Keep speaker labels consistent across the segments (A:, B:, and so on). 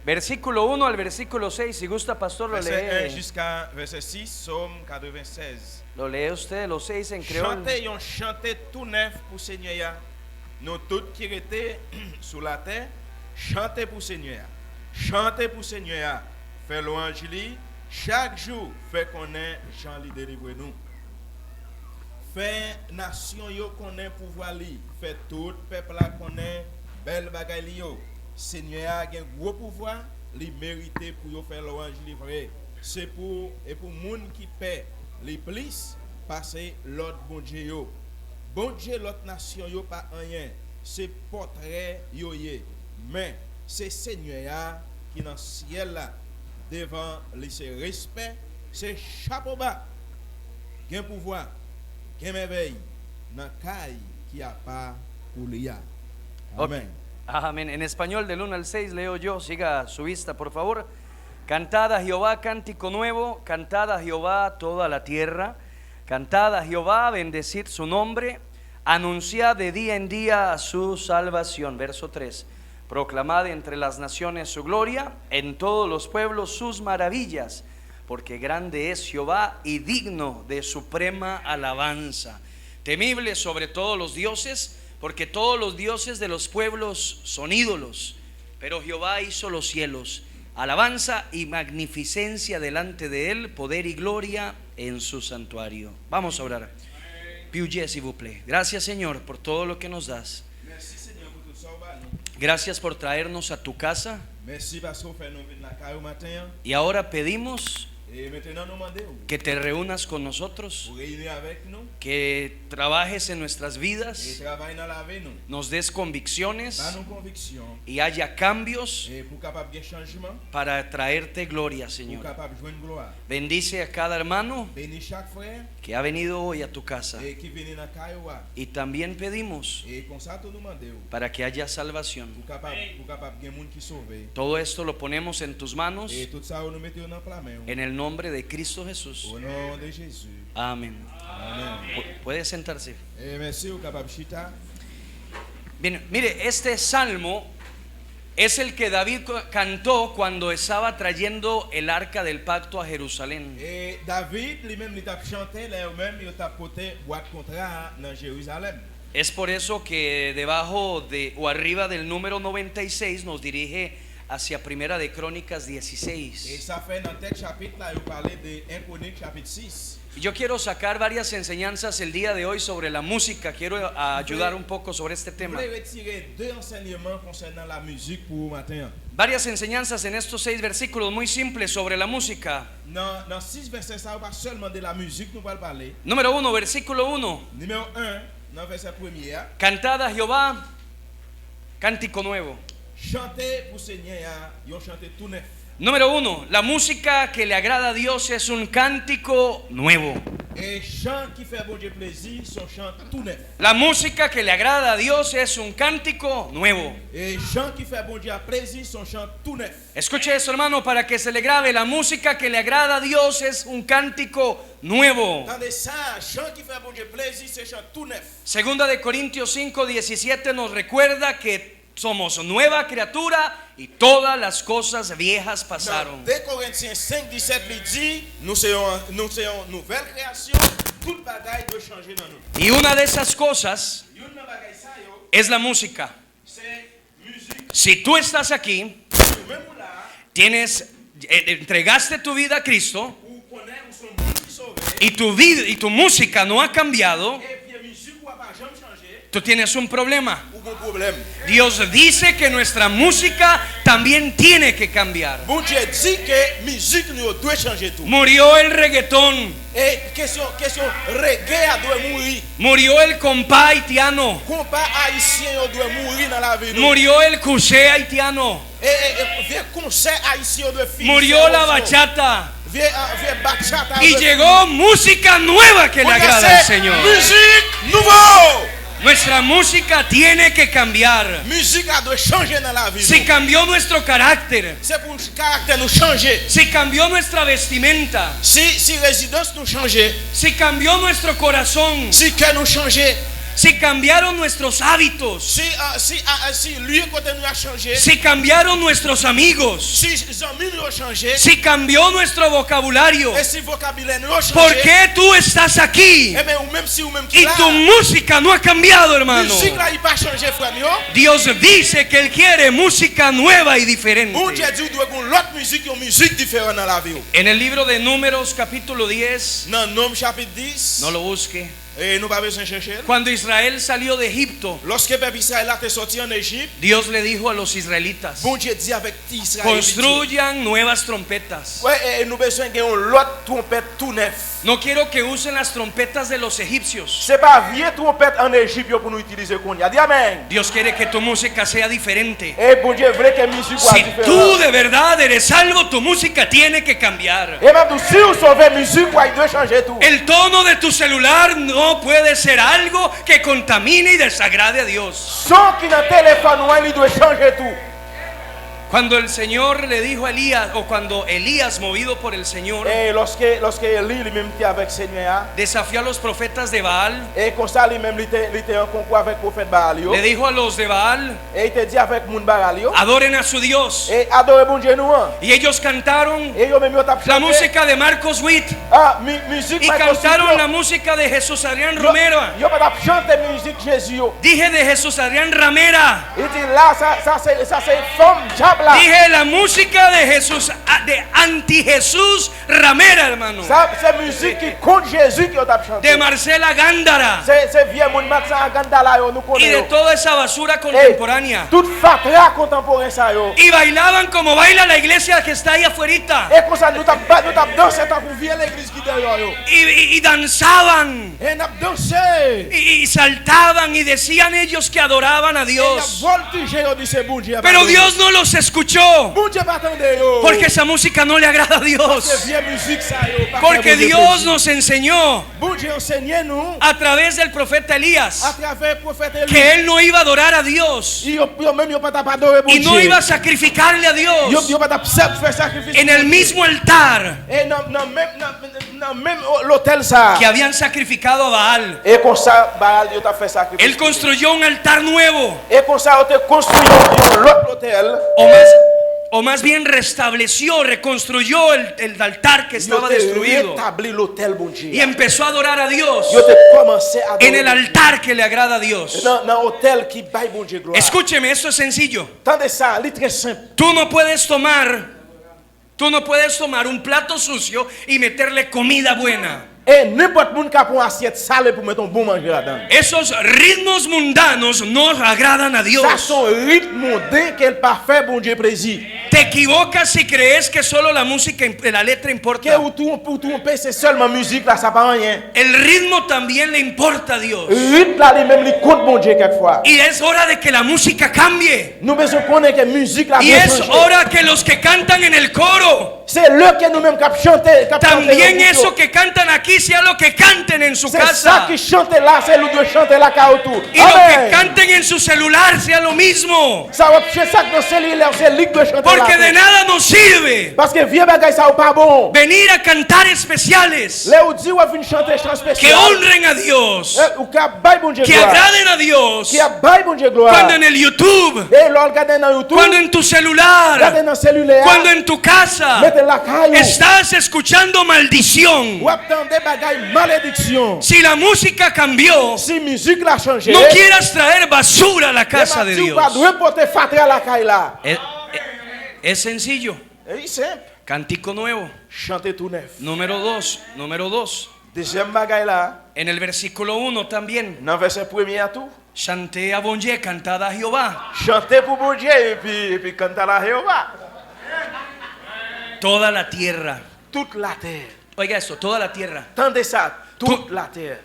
A: Versículo 1 al versículo 6, si gusta, pastor, lo
B: Verset 1
A: lee.
B: jusqu'à verset 6, Psaume 96.
A: Lo lee usted, los 6 en creol.
B: Chantez yon chante tout neuf pour Seigneur. Nous tous qui étaient sous la terre, chantez pour Seigneur. Chantez pour Seigneur. Fait louange li. Chaque jour, fait connaître Jean li délivre nous. Fait nation yo connaît pouvoir li. Fait tout peuple la connaît belle bagaille li yo. Seigneur a un gros pouvoir, li mérité pour yo faire louange li vrai. C'est pour moun qui paie les plus passer l'autre bon Dieu yo. Bon Dieu l'autre nation yo pas rien. C'est portrait yo yé. Mais c'est Seigneur qui dans ciel là devant les respect, c'est chapeau bas. Gain pouvoir, gain merveille dans caille qui a pas pour l'ia. Amen.
A: Amén. En español del 1 al 6 leo yo, siga su vista por favor. Cantad a Jehová cántico nuevo, cantad a Jehová toda la tierra, cantad a Jehová, bendecid su nombre, anunciad de día en día su salvación. Verso 3. Proclamad entre las naciones su gloria, en todos los pueblos sus maravillas, porque grande es Jehová y digno de suprema alabanza. Temible sobre todos los dioses, porque todos los dioses de los pueblos son ídolos, pero Jehová hizo los cielos. Alabanza y magnificencia delante de él, poder y gloria en su santuario. Vamos a orar. Piuye, s'il vous plaît. Gracias, Señor, por todo lo que nos das.
B: Merci Seigneur pour tout ça.
A: Gracias por traernos a tu casa.
B: Merci parce qu'on fait nous venir la caille au matin.
A: Y ahora pedimos
B: Et maintenant nous demandons
A: que te reúnas con nosotros,
B: pour réunir avec nous
A: que trabajes en nuestras
B: et
A: vidas,
B: travailler dans la vie nous.
A: nos des convicciones
B: Pas nos convictions
A: y haya cambios
B: et pour capable de changement,
A: para traerte gloria,
B: pour
A: Señor.
B: capable de joindre gloire.
A: Bendice a cada hermano
B: Bénis chaque frère
A: que ha venido hoy a tu casa.
B: et qui vient dans la caille
A: Y también pedimos
B: et comme ça tout nous demandons
A: para que haya salvación.
B: pour capable de monde qui sauver.
A: Todo esto lo ponemos en tus manos,
B: Et tout ça nous mettons dans la main.
A: en el nombre de Cristo Jesús.
B: Au nom de Jésus.
A: Amén.
B: Amen.
A: Puede sentarse.
B: Et merci au capable chita.
A: Bien, mire, este salmo es el que David cantó cuando estaba trayendo el arca del pacto a Jerusalén.
B: Et David lui-même il t'a chanté lui-même il t'a porté boîte contrat dans Jérusalem.
A: Es por eso que debajo de o arriba del número 96 nos dirige hacia Primera de Crónicas
B: Et
A: 16.
B: ça fait dans tel chapitre là, il parlait de 1 Chronique chapitre 6.
A: Yo quiero sacar varias enseñanzas el día de hoy sobre la música. Quiero ayudar un poco sobre este
B: Je
A: tema.
B: voulais retirer deux enseignements concernant la musique pour matin.
A: Varias enseñanzas en estos 6 versículos muy simples sobre la música.
B: Dans 6 versets, ça pas seulement de la musique, nous allons parler.
A: Número 1, versículo 1.
B: Numéro 1, dans verset 1er,
A: Cantad a Jehová cántico nuevo.
B: chantez pour Seigneur, ils ont chanté tout neuf.
A: Número 1, la música que le agrada a Dios es un cántico nuevo.
B: Et chant qui fait bon Dieu plaisir, son chant tout neuf.
A: La música que le agrada a Dios es un cántico nuevo.
B: Et chant qui fait bon Dieu plaisir, son chant tout neuf.
A: Escuche eso, hermano, para que se le grabe. La música que le agrada a Dios es un cántico nuevo.
B: Attendez ça, chant qui fait bon Dieu plaisir, c'est chant tout neuf.
A: Segunda de Corintios 5:17 nos recuerda que somos nueva criatura y todas las cosas viejas pasaron.
B: 2 Corinthiens 5:17 lui dit, nous sommes nouvelle création, toute bagaille doit changer dans nous.
A: Y una de esas cosas
B: Une bagaille ça yo,
A: es la música.
B: c'est musique.
A: Si tú estás aquí,
B: Même là,
A: entregaste tu vida a Cristo
B: ou connaît ou son monde qui sauve,
A: y tu vida y tu música no ha cambiado,
B: et puis musique ou pas jamais changer,
A: tú tienes un problema.
B: ou bon problème.
A: Dios dice que nuestra música también tiene que cambiar.
B: Bon Dieu dit que musique nous doit changer tout.
A: Murió el reggaetón,
B: Et question reggae doit mourir.
A: murió el compás haitiano,
B: Compas haïtien doit mourir dans la vie.
A: murió el cusé haitiano,
B: Et vieux concert haïtien doit finir.
A: murió la bachata
B: Vieux bachata.
A: y llegó música nueva que le agrada al Señor.
B: Musique nouveau.
A: Nuestra música tiene que cambiar.
B: Musique doit changer dans la vie.
A: Si cambió nuestro carácter,
B: C'est pour le caractère nous changer.
A: si cambió nuestra vestimenta,
B: Si résidence nous changer,
A: si cambió nuestro corazón,
B: si cœur nous changer,
A: si cambiaron nuestros hábitos,
B: si lui côté nous a changé,
A: si cambiaron nuestros amigos,
B: si les amis nous ont changé,
A: si cambió nuestro vocabulario,
B: et si vocabulaire nous a changé,
A: ¿por qué tú estás aquí
B: eh bien, ou même si ou même qui
A: y
B: là,
A: tu música no ha cambiado, hermano?
B: musique là il pas changé frère mio.
A: Dios dice que Él quiere música nueva y
B: Bon
A: diferente.
B: Dieu dit doit qu'on l'autre musique, une musique différente dans la vie.
A: En el libro de Números capítulo 10,
B: Dans Nom chapitre 10,
A: no lo busque,
B: et nous pas besoin de chercher.
A: cuando Israel salió de Egipto,
B: Lorsque peuple Israël a été sorti en Égypte,
A: Dios le dijo a los israelitas:
B: bon Dieu dit avec Israël,
A: construyan nuevas trompetas.
B: ouais, et nous besoin de l'autre trompette tout neuf.
A: No quiero que usen las trompetas de los egipcios.
B: C'est pas vieille trompette en Égypte pour nous utiliser qu'on y a. Dis amen.
A: Dios quiere que tu música sea diferente.
B: Et bon Dieu vrai que musique soit
A: Si
B: différente.
A: tú de verdad eres salvo, tu música tiene que cambiar.
B: Et même si vous sauvez musique, il doit changer tout.
A: El tono de tu celular no puede ser algo que contamine y desagrade a Dios.
B: Son qui dans téléphone, il doit changer tout.
A: Cuando el Señor le dijo a Elías, o cuando Elías, movido por el Señor,
B: Et lorsque Élie lui-même était avec le Seigneur,
A: desafió a los profetas de Baal,
B: et comme ça lui-même il était en concours avec le prophète Baal,
A: le dijo a los de Baal:
B: et il te dit avec moun Baal,
A: adoren a su Dios.
B: et adorez bon Dieu nous.
A: Y ellos cantaron
B: Et yo même yo t'a
A: la
B: chanté.
A: música de Marcos Witt
B: Musique
A: y
B: Michael
A: cantaron
B: Sipio.
A: la música de Jesús Adrián Romero.
B: Yo pas chanter musique Jésus yo.
A: Dije de Jesús Adrián Ramera.
B: Il dit là ça c'est femme diable là.
A: Dije la música de Jesús, de anti Jesús Ramera, hermano.
B: Ça c'est musique qui contre Jésus qui yo t'a chanté.
A: De Marcela Gándara
B: C'est vieux moun Max Gandala yo nous
A: y de
B: connaissons.
A: toda esa basura contemporánea.
B: Toute fatra contemporain ça yo.
A: Y bailaban como baila la iglesia que está ahí afuera.
B: Et comme ça nous t'a dansé tant pour vieux l'église qui derrière yo.
A: Y danzaban
B: Et n'a dansé.
A: y saltaban y decían ellos que adoraban a
B: Et n'a
A: Dios.
B: voltigé yo dit c'est bon Dieu.
A: Pero Dios no los escuchó,
B: Bon Dieu pas attendre yo.
A: porque esa música no le agrada a
B: C'est
A: Dios.
B: vieux musique ça yo.
A: Porque Dios nos enseñó
B: Bon Dieu enseignait nous
A: a través del profeta
B: à
A: Elías
B: travers le prophète Élie.
A: que él no iba a adorar a Dios
B: Yo même yo pas adorer bon
A: y no
B: Dieu.
A: iba a sacrificarle a Dios
B: Yo pas faire sacrifice.
A: en el mismo altar
B: Et dans même l'hôtel ça.
A: que habían sacrificado a Baal.
B: Et comme ça Baal yo t'a fait sacrifice.
A: Él construyó un altar nuevo,
B: Et comme ça on te construit l'autre hôtel.
A: o más bien restableció, reconstruyó el altar que
B: Yo
A: estaba
B: te
A: destruido
B: rétabli l'hôtel bon Dieu.
A: y empezó a adorar a Dios
B: Yo te commencé à
A: en el
B: adorer.
A: altar que le agrada a Dios.
B: Dans l'hôtel qui baille bon Dieu gloire.
A: Escúcheme, esto es sencillo.
B: Tendez ça, c'est très simple.
A: Tú no puedes tomar un plato sucio y meterle comida buena.
B: Et n'importe monde qui a une assiette sale pour mettre un bon manger là-dedans.
A: Esos ritmos mundanos no agradan a
B: Ça
A: Dios.
B: son rythme mondain qu'elle parfait bon Dieu plaisir.
A: Te equivocas si crees que solo la música, la letra
B: Que
A: importa.
B: ou tout pour tromper c'est seulement musique là ça pas rien.
A: El ritmo también le importa a Dios.
B: Rythme là lui même lui compte bon Dieu quelquefois.
A: Y es hora de que la música cambie.
B: Nous besoin connaître que musique là
A: Y
B: doit
A: es
B: changer.
A: hora que los que cantan en el coro,
B: C'est le que nous-mêmes qui chanter,
A: también eso que cantan aquí sea lo que canten en su
B: c'est ça
A: casa.
B: qui chante là, c'est nous doit chanter là car tout.
A: Y lo que
B: Amen.
A: canten en su celular sea lo mismo.
B: Ça va c'est ça que dans cellulaire, c'est lui qui doit chanter
A: Porque de
B: là.
A: nada nos sirve
B: Parce que vieux bagay ça ou pas bon.
A: venir a cantar especiales
B: Là où dit ou venir chanter chant
A: que
B: spécial.
A: honren a Dios,
B: Ou qui a bail bon Dieu
A: que
B: gloire.
A: agraden a Dios.
B: Qui a bail bon Dieu gloire.
A: Cuando en el YouTube,
B: Et là regarder dans YouTube,
A: cuando en tu
B: regarder
A: celular,
B: dans cellulaire,
A: cuando en tu casa
B: mettez la caillou.
A: estás escuchando maldición.
B: Ou attendez bagay malédiction.
A: Si la música cambió,
B: Si musique l'a changé.
A: no quieras traer basura a la casa de
B: Tu
A: Dios.
B: pas doit porter fatra la caille là.
A: Es sencillo.
B: Et simple.
A: Cántico nuevo.
B: Chanter tout neuf.
A: Número 2.
B: Deuxième bagay là,
A: En el versículo 1 también.
B: dans verset premier à tout.
A: Chanté a bon Dieu, cantada a Jehová.
B: Chanter pour bon Dieu et puis canter la Jéhovah.
A: Toda la tierra.
B: Toute la terre.
A: Oiga esto, toda la tierra.
B: Tendez ça, toute la terre.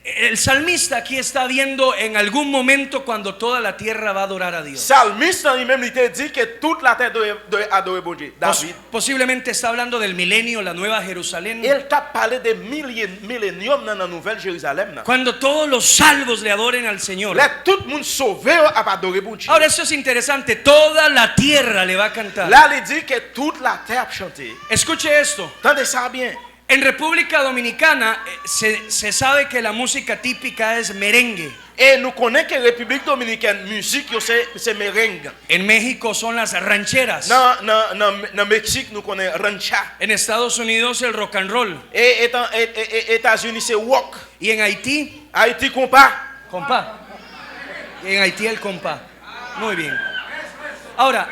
A: El salmista aquí está viendo en algún momento cuando toda la tierra va a adorar a Dios.
B: Salmiste en lui-même il te dit que toute la terre doit adorer bon Dieu. David.
A: Posiblemente está hablando del milenio, la nueva Jerusalén.
B: Il t'a parlé de millénium dans la nouvelle Jérusalem. Là.
A: Cuando todos los salvos le adoren al Señor.
B: Là, tout le monde sauvé a adorer bon Dieu.
A: Ahora eso es interesante, toda la tierra le va a cantar.
B: Là, il dit que toute la terre a chanté.
A: Escuche esto,
B: Tendez ça bien.
A: En República Dominicana se sabe que la música típica es merengue.
B: Et nous connaissons que la République dominicaine, musique, c'est merengue.
A: En México son las rancheras.
B: Dans Mexique, nous connaissons rancha.
A: En Estados Unidos el rock and roll.
B: Et États-Unis, c'est rock.
A: Y en Haití,
B: Haïti, compas.
A: compa. Y en Haití el compa. Muy bien. Ahora,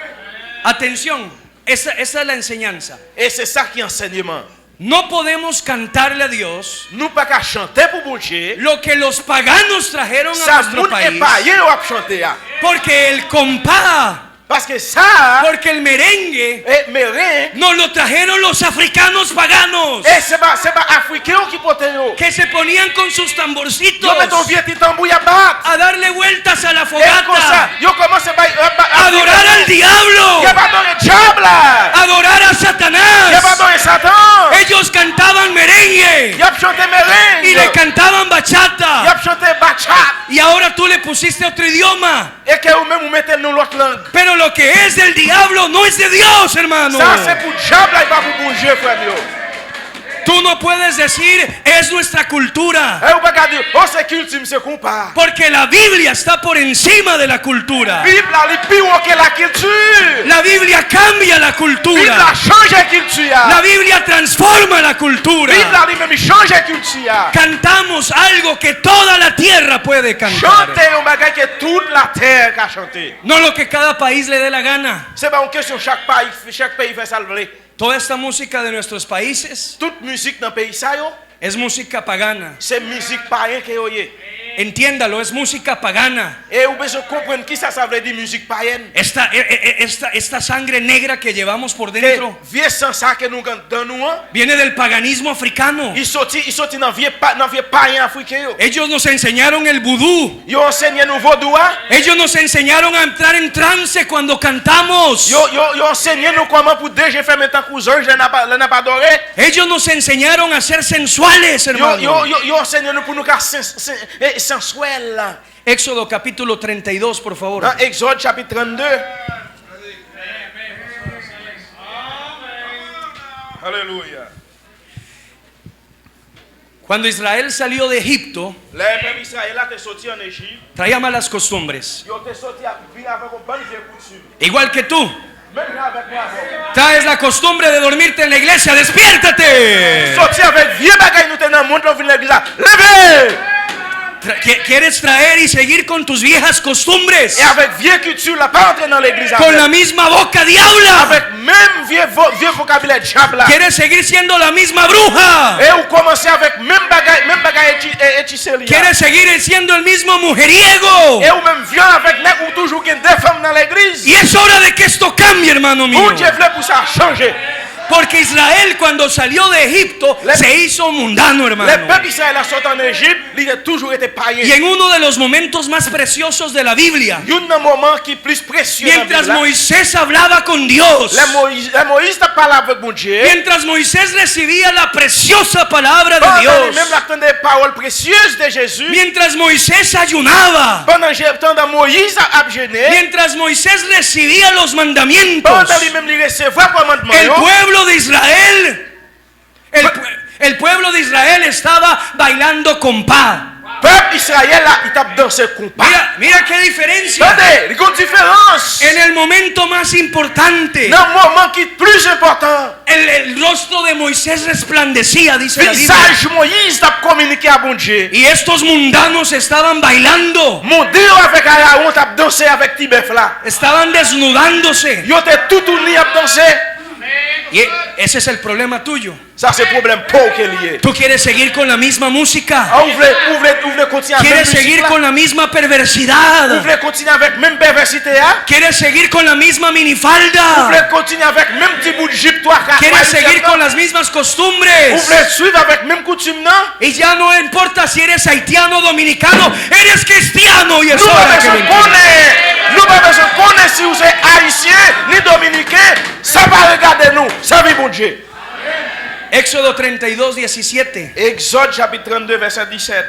A: atención, esa es la enseñanza.
B: Et c'est ça qui est enseignement.
A: No podemos cantarle a Dios
B: Nous pas qu'à chanter pour bon Dieu.
A: lo que los paganos trajeron a
B: Ça,
A: nuestro
B: moun est
A: país.
B: païen ou à chanter.
A: Porque el compá,
B: Parce que ça,
A: porque el merengue
B: et merengue,
A: nos lo trajeron los africanos paganos,
B: et c'est pas africain qui porte yo.
A: que se ponían con sus tamborcitos
B: Yo mets ton vieux petit tambour à battre.
A: a darle vueltas a la
B: Et comme ça,
A: fogata,
B: yo commence
A: a adorar al diablo,
B: Il pas dans le diable.
A: a adorar a
B: Il
A: Satanás.
B: pas dans le Satan.
A: Ellos cantaban merengue
B: Il a chanté merengue.
A: y le cantaban
B: Il
A: bachata,
B: a chanté bachata.
A: y ahora tú le pusiste otro idioma.
B: Et que vous-même vous mettez dans l'autre langue.
A: Pero lo que es del diablo no es de Dios, hermano.
B: Ça c'est pour le diable et pas pour bon Dieu, frère.
A: Tú no puedes decir es nuestra cultura,
B: Et vous pas dire, oh c'est culture, c'est compas.
A: porque la Biblia está por encima de la cultura.
B: Bible a li plus haut que la culture.
A: La Biblia cambia la
B: Bible
A: cultura.
B: a changé la culture.
A: La Biblia transforma la cultura.
B: Bible a lui-même changé la culture.
A: Cantamos algo que toda la tierra puede cantar.
B: Chanter un bagage que toute la terre a chanté.
A: No lo que cada país le dé la gana.
B: C'est pas une question chaque pays fait ça le voler.
A: Toda esta música de nuestros países
B: Toute musique dans le pays ça yo,
A: es música pagana.
B: c'est musique païenne que yo yé.
A: Entiéndalo, es música pagana.
B: Et vous besoin comprendre qui ça veut dire musique païenne.
A: Esta sangre negra que llevamos por dentro
B: Que vieux sang ça que nous dans nous,
A: viene del paganismo africano.
B: il sorti dans vieux païen africain yo.
A: Ellos nos enseñaron el vudú.
B: Yo enseigné nous vaudou.
A: Ellos nos enseñaron a entrar en trance cuando cantamos.
B: Yo enseigné nous comment pour déjà faire maintenant cousin, je n'ai pas adoré.
A: Ellos nos enseñaron a ser sensuales, hermano.
B: Yo enseigné nous pour nous car sensuel.
A: Éxodo capítulo 32, por favor.
B: Dans Exode chapitre 32. Alléluia.
A: Cuando Israel salió de Egipto,
B: Le peuple Israël a sorti en Égypte.
A: traía malas costumbres.
B: Yo te sorti avec une bonne vieille coutume.
A: Igual que tú,
B: Même avec moi.
A: traes la costumbre de dormirte en la iglesia. ¡Despiértate!
B: Sorti avec vieux bagaille nous tenons monde dans l'église. Levez!
A: ¿Quieres traer y seguir con tus viejas costumbres?
B: Et avec vieux culture, la pas entrer dans l'église.
A: Con la misma boca diabla.
B: Avec même vieux vocabulaire diable.
A: ¿Quieres seguir siendo la misma bruja?
B: Et vous commencez avec même bagaille héchicerie.
A: ¿Quieres seguir siendo el mismo mujeriego?
B: Et vous même vieux avec nèg ou toujours qu'il y a des femmes dans l'église.
A: Y es hora de que esto cambie, hermano mío.
B: Pour Dieu voulait pour ça changer.
A: Porque Israel cuando salió de Egipto se hizo mundano,
B: Le
A: hermano.
B: peuple Israël a sorti en Égypte, il a toujours été païen.
A: Y en uno de los momentos más preciosos de la Biblia,
B: Il y a un moment qui est plus précieux dans la
A: mientras
B: Bible.
A: Moisés hablaba con Dios,
B: Moïse a parlé avec mon Dieu.
A: mientras Moisés recibía la preciosa palabra de
B: Pendant
A: Dios,
B: même l'attente des paroles précieuses de Jésus.
A: mientras Moisés ayunaba,
B: Pendant Moïse a jeûné.
A: mientras Moisés recibía los mandamientos,
B: Pendant lui-même il recevait commandement.
A: el pueblo de Israel, el pueblo de Israel estaba bailando compás.
B: Peuple Israël là, il tape dans ce compas.
A: Mira qué diferencia.
B: Attendez, il y a une différence.
A: En el momento más importante,
B: Dans le moment qui est plus important.
A: el rostro de Moisés resplandecía, dice la Biblia.
B: Visage Moïse a communiqué à bon Dieu.
A: Y estos mundanos estaban bailando,
B: Mon Dieu avec Aaron a dansé avec Tibef là.
A: estaban desnudándose.
B: Yo te tout uni a dansé.
A: Y ese es el problema tuyo.
B: Ça c'est problème pauvre qu'il y a.
A: Tú quieres seguir con la misma música,
B: Ah, vous voulez continuer avec
A: quieres seguir con la misma
B: Vous
A: perversidad,
B: voulez continuer avec même perversité hein?
A: quieres seguir con la misma
B: Vous
A: minifalda,
B: voulez continuer avec même petit bout de jupe toi
A: quieres seguir con las mismas
B: Vous
A: costumbres.
B: voulez suivre avec même coutume non?
A: Y ya no importa si eres haitiano, dominicano, eres cristiano. Y es
B: Nous
A: hora
B: pas
A: que
B: besoin
A: lo entiendas.
B: connaître. Nous pas besoin connaître si vous êtes haïtien ni dominicain, ça va regarder nous. Ça vit bon Dieu.
A: Éxodo 32, 17.
B: Exode chapitre 32 verset 17.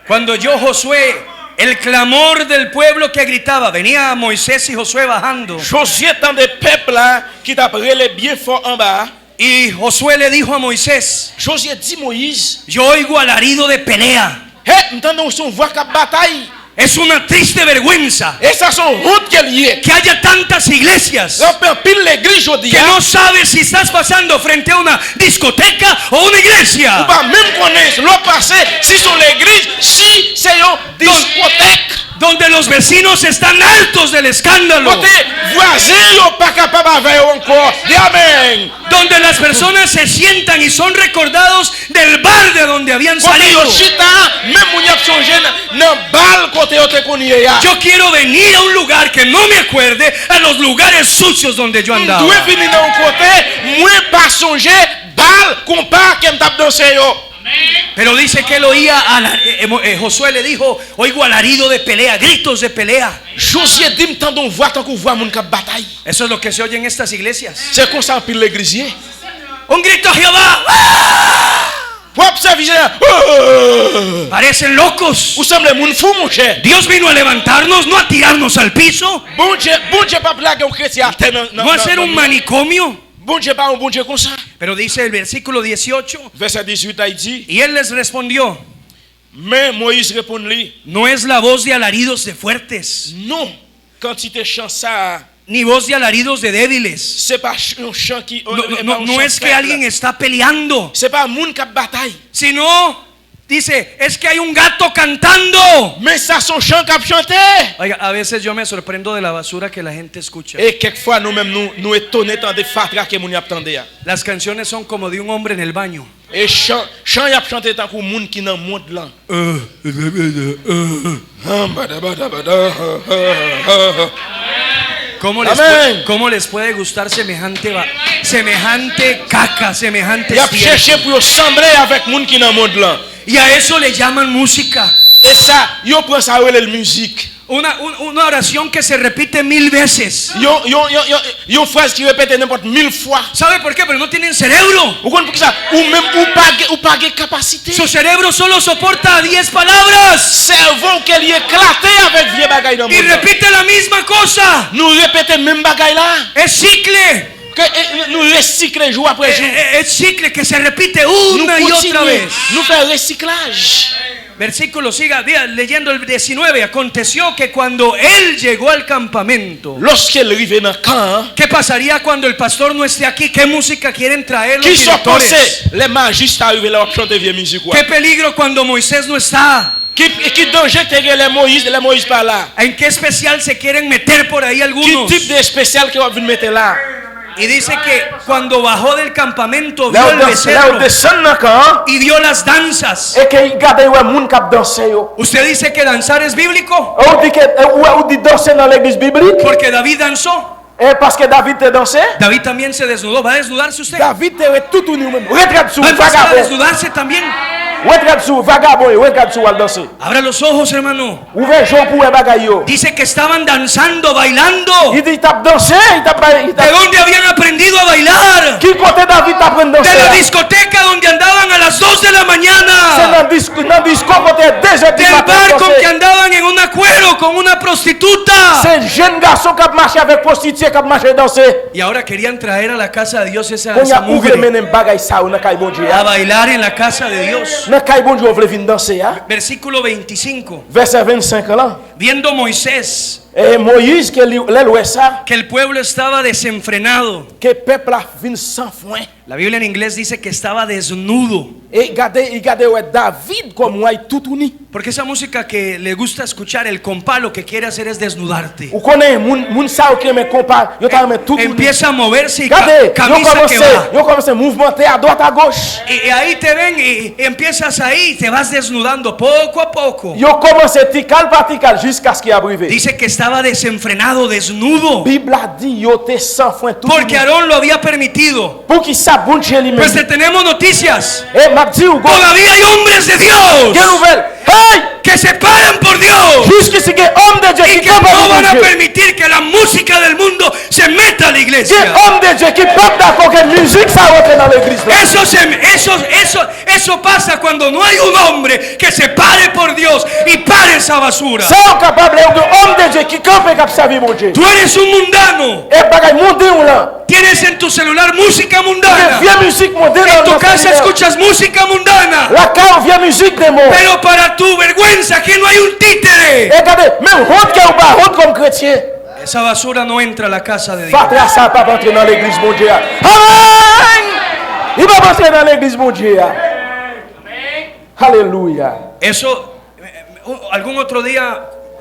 A: Cuando yo, Josué, El clamor del pueblo que gritaba. Venía Moisés y Josué bajando.
B: Josué entendait peuple là qui t'a parlé bien fort en bas.
A: Y Josué le dijo a Moisés:
B: Josué dit Moïse,
A: yo oigo alarido de pelea.
B: entendons son voix qui bataille.
A: Es una triste vergüenza
B: Et ça son honte qu'elle y est.
A: que haya tantas iglesias
B: On peut pile l'église aujourd'hui.
A: que no sabes si estás pasando frente a una discoteca o una iglesia.
B: On va même connaître l'autre passé si c'est l'église, si c'est une discothèque.
A: Donde los vecinos están hartos del escándalo.
B: Côté voisin, yo pas capable de encore. Dis amen.
A: Donde las personas se sientan y son recordados del bar de donde habían
B: Côté
A: salido.
B: yo chita, même mon y a changé dans bal côté yo te connais ya.
A: Yo quiero venir a un lugar que no me acuerde a los lugares sucios donde yo andaba.
B: Doit venir dans un côté, moi pas songer bal compare qui me tape danser yo.
A: Pero dice que él oía, Josué le dijo, oigo alarido de pelea, gritos de pelea.
B: Josué dit m'tendons voir tant qu'on voit mon cap bataille.
A: Eso es lo que se oye en estas iglesias.
B: C'est comme ça en pile l'église.
A: Un grito a Jehová. ¡Ah!
B: Pour observer,
A: Parecen locos.
B: vous semblez mon fou mon cher.
A: Dios vino a levantarnos, no a tirarnos al piso,
B: Bon Dieu pas plaguer un chrétien.
A: no a hacer un manicomio.
B: Bon Dieu pas un bon Dieu comme ça.
A: Pero dice el versículo 18,
B: Verset 18 il dit,
A: y él les respondió:
B: mais Moïse répond-lui,
A: no es la voz de alaridos de fuertes,
B: non, quand il te chante ça,
A: ni voz de alaridos de débiles.
B: c'est pas un chant qui
A: No es que alguien está peleando,
B: c'est pas un monde qui bataille,
A: sino, dice, es que hay un gato cantando.
B: mais ça son chant qui chanté.
A: Oiga, a veces yo me sorprendo de la basura que la gente escucha.
B: Et quelquefois nous-mêmes nous étonnés tant des fatras que mon y attendait.
A: Las canciones son como de un hombre en el baño.
B: Et chant y a chanté tant qu'on monde qui dans monde là. Amén.
A: ¿Cómo les puede gustar semejante caca, semejante
B: Il a
A: estiércol?
B: cherché pour ressembler avec monde qui dans monde là.
A: Y a eso le llaman música.
B: Et ça, yo prend ça la musique.
A: Una oración que se repite 1000 veces.
B: Yo phrase qui répète n'importe 1000 fois.
A: ¿Sabe por qué? Pero no tienen cerebro.
B: Vous comprenez ça? Ou même ou pas capacité.
A: Su cerebro solo soporta 10 palabras
B: Cerveau qu'elle y éclaté avec vieux bagaille dans
A: y
B: monde.
A: repite la misma cosa.
B: Nous répétons même bagaille là.
A: Es cicle.
B: Que nous recyclons jour après jour.
A: Es cicle que se repite
B: Nous
A: una y otra
B: continuons.
A: vez.
B: Nous faisons recyclage.
A: Versículo, siga leyendo el 19. Aconteció que cuando él llegó al campamento,
B: Lorsqu'elle arrive dans le camp,
A: ¿qué pasaría cuando el pastor no esté aquí? ¿Qué música quieren traer los
B: qui sont
A: directores?
B: pensés les magistes arrivent là pour chanter vieille musique.
A: ¿Qué peligro cuando Moisés no está?
B: Qui danger que les Moïse pas là?
A: ¿En qué especial se quieren meter por ahí
B: Qui
A: algunos?
B: type de spécial que va venir mettre là?
A: Y dice que cuando bajó del campamento
B: Là
A: vio el
B: où
A: becerro
B: descend dans le camp,
A: y vio las danzas.
B: et que regarde ouais moun k'ap danser yo.
A: ¿Usted dice que danzar es bíblico?
B: On dit que ou dit danser dans l'église biblique
A: Porque David danzó.
B: et parce que David te dansé.
A: David también se desnudó. ¿Va a desnudarse usted?
B: David te tout tourné même. Retraite sous
A: ¿Va a empezar a
B: vagabond.
A: desnudarse también?
B: Retraite sous vagabond, retraite sous al danser.
A: Abra los ojos, hermano.
B: Ouvert jour pour un bagay yo.
A: Dice que estaban danzando, bailando.
B: Il dit t'a dansé, il t'a
A: ¿De dónde habían aprendido a bailar?
B: qui côté David t'apprend
A: De la
B: danser?
A: discoteca donde andaban a las 2 de la
B: C'est
A: mañana.
B: dans disco côté 2h du
A: Del
B: matin.
A: bar con que
B: danser.
A: andaban en un cuero con una prostituta.
B: C'est jeune garçon qui a marché avec prostituée qui a marché danser.
A: Y ahora querían traer a la casa de Dios esa
B: Qu'on y a ouvert
A: mugre
B: menem bagay ça ou dans kay bon Dieu.
A: a bailar en la casa de Dios.
B: Dans kay bon Dieu on veut venir danser hein.
A: Versículo 25.
B: Verset 25 là.
A: Viendo Moisés
B: Et Moïse que l'oué ça
A: que el pueblo estaba desenfrenado.
B: que peuple a vinn sans foin.
A: La Biblia en inglés dice que estaba desnudo.
B: Et regardez ouais David comme moi tout uni.
A: Porque esa música que le gusta escuchar, el compás lo que quiere hacer es desnudarte.
B: Ou connaît moun ça qui me compare, yo t'a tout uni.
A: Empieza a moverse y
B: Regardez,
A: camisa que va.
B: yo commence mouvementer à droite à gauche.
A: Y ahí te ven y empiezas ahí y te vas desnudando poco a poco.
B: Yo commence tical par tical jusqu'à ce qu'il a brivé.
A: Dice que estaba desenfrenado, desnudo.
B: Bible a dit yo te sans foin tout.
A: Porque Aarón lo había permitido.
B: Pour qui ça bon Dieu lui-même.
A: Pues te tenemos noticias.
B: Et m'a dit ou go.
A: Todavía hay hombres de Dios
B: Quelle nouvelle? Hey!
A: que se paran por Dios
B: Jusqu'ici que homme de Dieu
A: y
B: qui
A: que
B: combat
A: no van a
B: Dieu.
A: permitir que la música del mundo eso se meta a la
C: Gen
A: iglesia.
C: homme de Dieu qui pas d'accord que musique ça rentre dans l'église.
A: Eso pasa cuando no hay un hombre que se pare por Dios y pare esa basura.
C: Ça est capable de homme de Dieu qui campe cap servir mon Dieu.
A: Tú eres un mundano.
C: Et bagay monter ou là.
A: Tienes en tu celular música
C: De
A: mundana.
C: vieille musique monter
A: En tu
C: dans
A: casa
C: cellulaire.
A: escuchas música mundana.
C: La car vieille musique des mots.
A: Pero para tu vergüenza aquí no hay un títere.
C: Et regardez, même honte qui ou pas honte comme chrétien.
A: Esa basura no entra a la casa de Dios.
C: Fatra ça pas entrer dans l'église mon Dieu. Amen. Il va pas entrer dans l'église mon Dieu. Alléluia.
A: Eso, algún otro día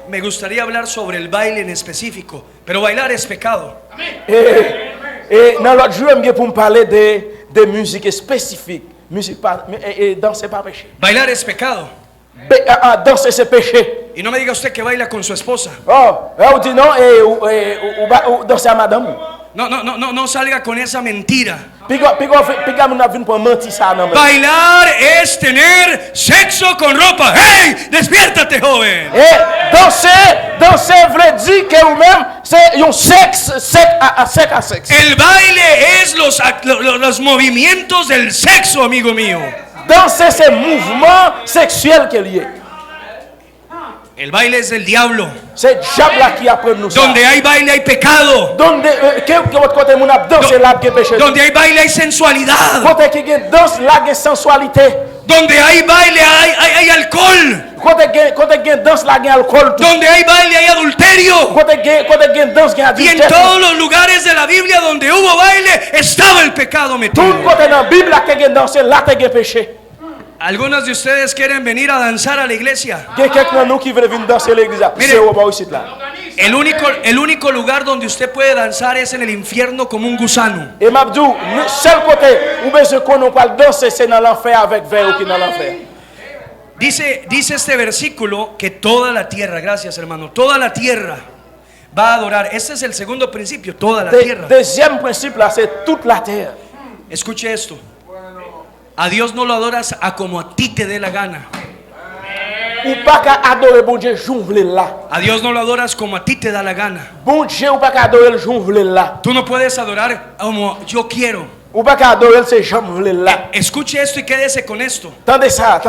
A: me gustaría hablar sobre el baile en específico, pero bailar es pecado.
C: Et dans l'autre jour, je vais pour me parler de musique spécifique. Musique pas, et danser pas péché.
A: Bailar es pecado.
C: Danser c'est péché.
A: Y no me diga usted que baila con su esposa.
C: Oh, on dit non, ou danser à madame.
A: No salga con esa mentira.
C: Piga mon avis pour mentir ça non.
A: Bailar es tener sexo con ropa. ¡Hey! ¡Despiértate, joven!
C: Et danser veut dire que ou même c'est un sexe à sexe.
A: El baile es los movimientos del sexo, amigo mío.
C: Danser c'est mouvement sexuel qu'il y a.
A: El baile es del diablo.
C: C'est diable là qui apprend nous ça.
A: Donde hay baile hay pecado.
C: Donde que votre côté mon a danser là qui péché.
A: Donde hay baile hay sensualidad.
C: Côté qui danse là qui sensualité.
A: Donde hay baile hay alcohol.
C: Côté qui danse là qui alcool.
A: Donde hay baile hay adulterio.
C: Côté qui danse qui
A: Y en
C: adultère.
A: todos los lugares de la Biblia donde hubo baile estaba el pecado
C: Tout
A: metido.
C: côté dans la Bible là qui danse là qui péché.
A: Algunos de ustedes quieren venir a danzar a la iglesia.
C: Quelqu'un de nous qui veut venir danser l'église.
A: Mire.
C: C'est au bas ici là.
A: El único lugar donde usted puede danzar es en el infierno como un gusano.
C: Et Mabdou, le seul côté où besoin qu'on nous parle danser c'est dans l'enfer avec verre ou qui dans l'enfer.
A: Dice este versículo que toda la tierra, gracias hermano, toda la tierra va a adorar. Este es el segundo principio, toda la tierra.
C: Deuxième principe là, c'est toute la terre.
A: Escuche esto. A Dios no lo adoras a como a ti te dé la gana.
C: Ou pas qu'à adorer bon Dieu, j'on vle là.
A: A Dios no lo adoras como a ti te da la gana.
C: Bon Dieu, ou pas qu'à adorer, j'on vle là.
A: Tú no puedes adorar como yo quiero.
C: Ou pas qu'à adorer, c'est j'en vle là.
A: Escuche esto y quédese con esto.
C: Tendez ça.